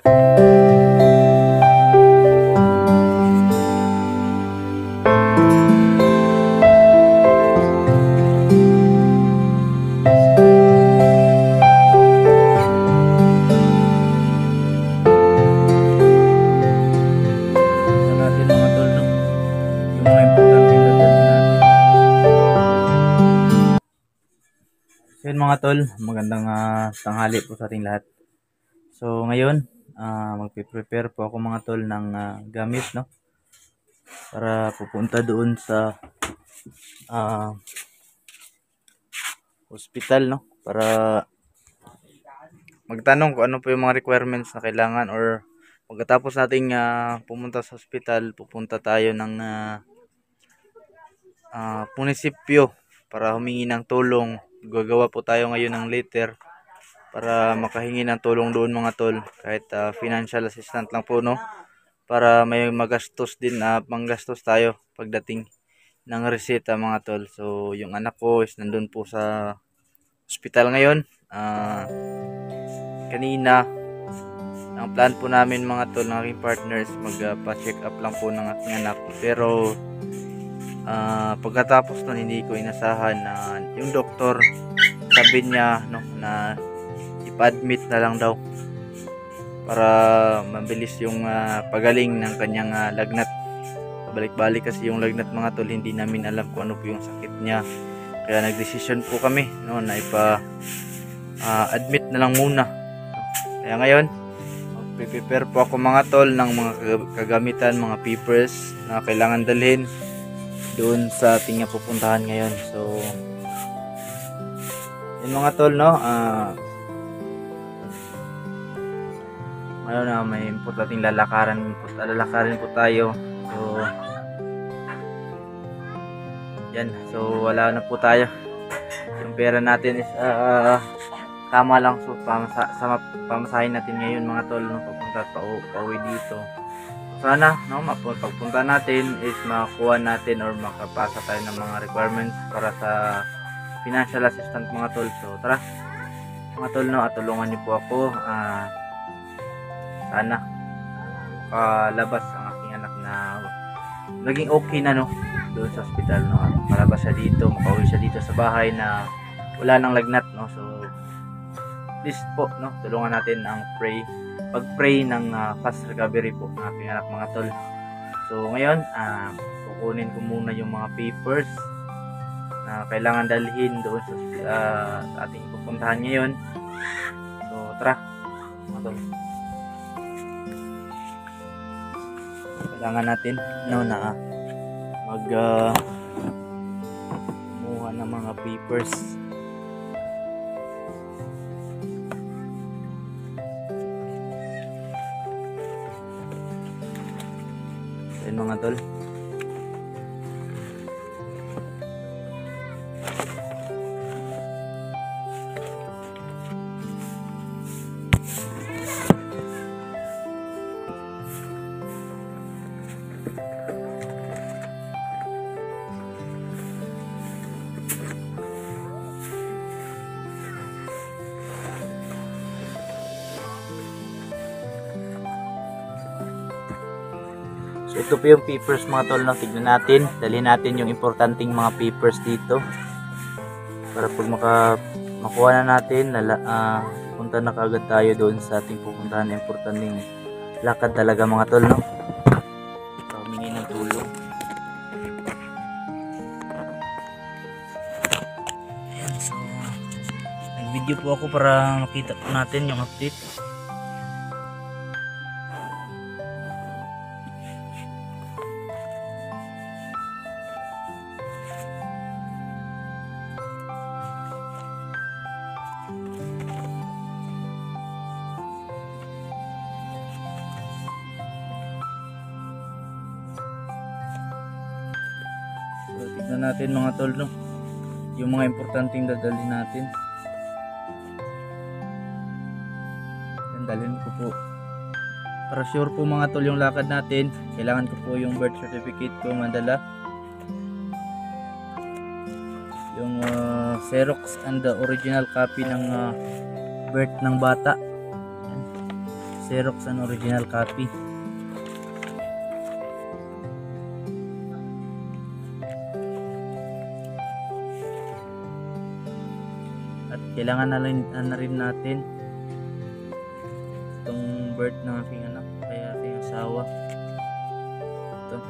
So yun mga tol, magandang tanghali po sa ating lahat. So ngayon, magpe-prepare po ako mga tol ng gamit, no? Para pupunta doon sa hospital, no? Para magtanong kung ano po yung mga requirements na kailangan, or pagkatapos nating pumunta sa hospital, pupunta tayo ng munisipyo para humingi ng tulong. Gagawa po tayo ngayon ng letter para makahingi ng tulong doon mga tol, kahit financial assistant lang po, no, para may magastos din, panggastos tayo pagdating ng reseta mga tol. So yung anak ko is nandun po sa hospital ngayon. Kanina ang plan po namin mga tol ng aking partners, magpa-check up lang po ng aking anak, pero pagkatapos nun hindi ko inasahan na yung doktor sabi niya, no, na ipa-admit na lang daw para mabilis yung pagaling ng kanyang lagnat. Balik-balik kasi yung lagnat mga tol, hindi namin alam kung ano po yung sakit niya, kaya nagdesisyon po kami, no, na ipa-admit na lang muna. Kaya ngayon magpe-prepare po ako mga tol ng mga kagamitan, mga papers na kailangan dalhin doon sa ating pupuntahan ngayon. So yun mga tol, no, ngayon na may importanteng lalakarin po tayo. So yan, so wala na po tayo, yung pera natin is tama lang. So sa pamasahin natin ngayon mga tol, no, papunta pauwi dito. Sana, no, pagpunta natin is makakuha natin or makapasa tayo ng mga requirements para sa financial assistant mga tol. So tara mga tol, no, at tulungan niyo po ako. Sana makalabas ang aking anak na naging okay na, no, doon sa hospital, no, at malabas siya dito, makauwi siya dito sa bahay na wala nang lagnat, no. So please po, no, tulungan natin ang pag-pray ng fast recovery po ng aking anak mga tol. So ngayon, kukunin ko muna yung mga papers na kailangan dalhin doon sa ating pupuntahan ngayon. So tara mga tol, kailangan natin, no, na kumuha ng mga papers. Ayun mga tol, so ito po yung papers mga tol, no. Tignan natin, dalhin natin yung importanteng mga papers dito para pag makuha na natin, punta na kagad tayo doon sa ating pupuntahan. Importanteng lakad talaga mga tol, no, so humingi ng tulong. Ayan, so nag-video po ako para makita po natin yung update. So tignan natin mga tol, no, yung mga importanteng dadalhin natin. Yan, dalhin ko po para sure po mga tol yung lakad natin. Kailangan ko po yung birth certificate ko madala, yung Xerox and the original copy ng birth ng bata. Yan. Xerox ang original copy. At kailangan na rin natin itong birth ng aking anak, kaya aking asawa. Ito.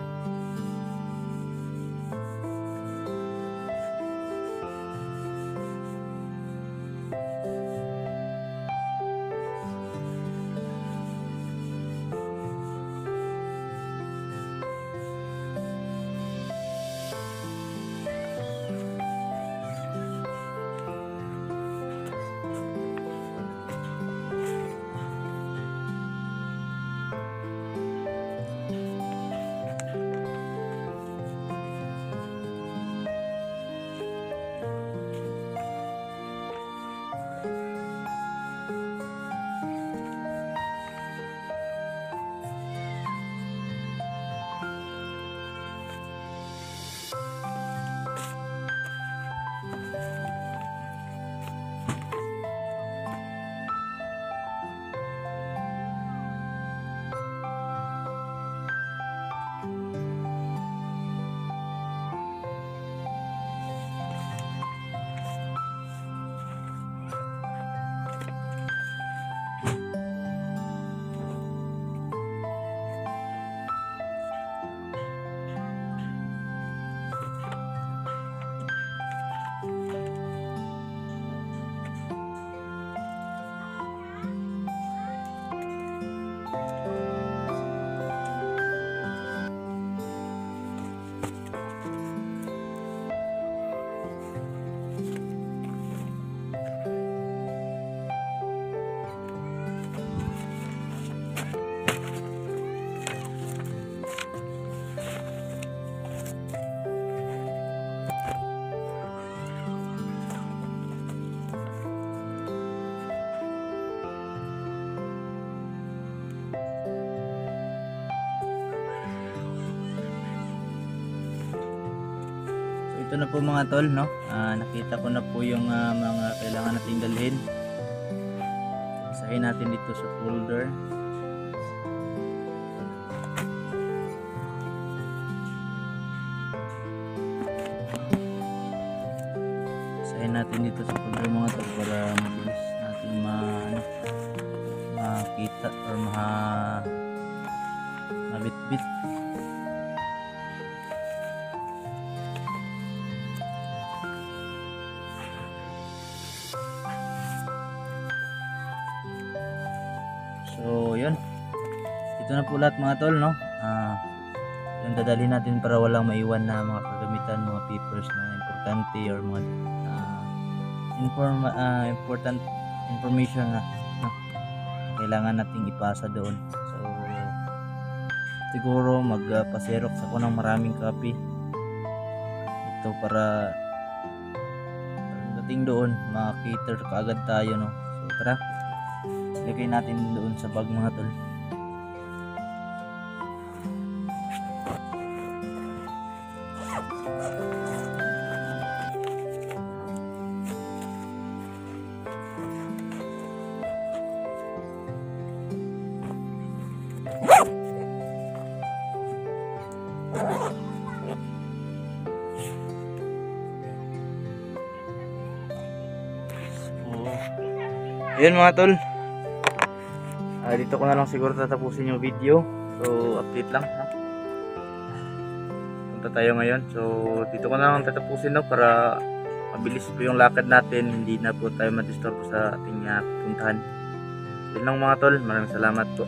Ito na po mga tol, no? Nakita ko na po yung mga kailangan nating dalhin. Isahin natin dito sa folder. Isahin natin dito sa folder mga tol para mabilis natin makita or mabitbit. So, yun. Ito na po lahat mga tol, no? Yung dadalhin natin para walang maiwan na mga kagamitan, mga papers na importante or mga important information na kailangan nating ipasa doon. So, siguro magpa-xerox ako ng maraming copy. Ito para dating doon, makakater kaagad tayo, no? So, tara. Lagay natin doon sa bag mga tol. Ayun mga tol. Dito ko na lang siguro tatapusin yung video. So update lang, no? Punta tayo ngayon. So dito ko na lang tatapusin, no, para mabilis po yung lakad natin, hindi na po tayo ma-disturb sa ating puntahan. Yun lang mga tol, maraming salamat po.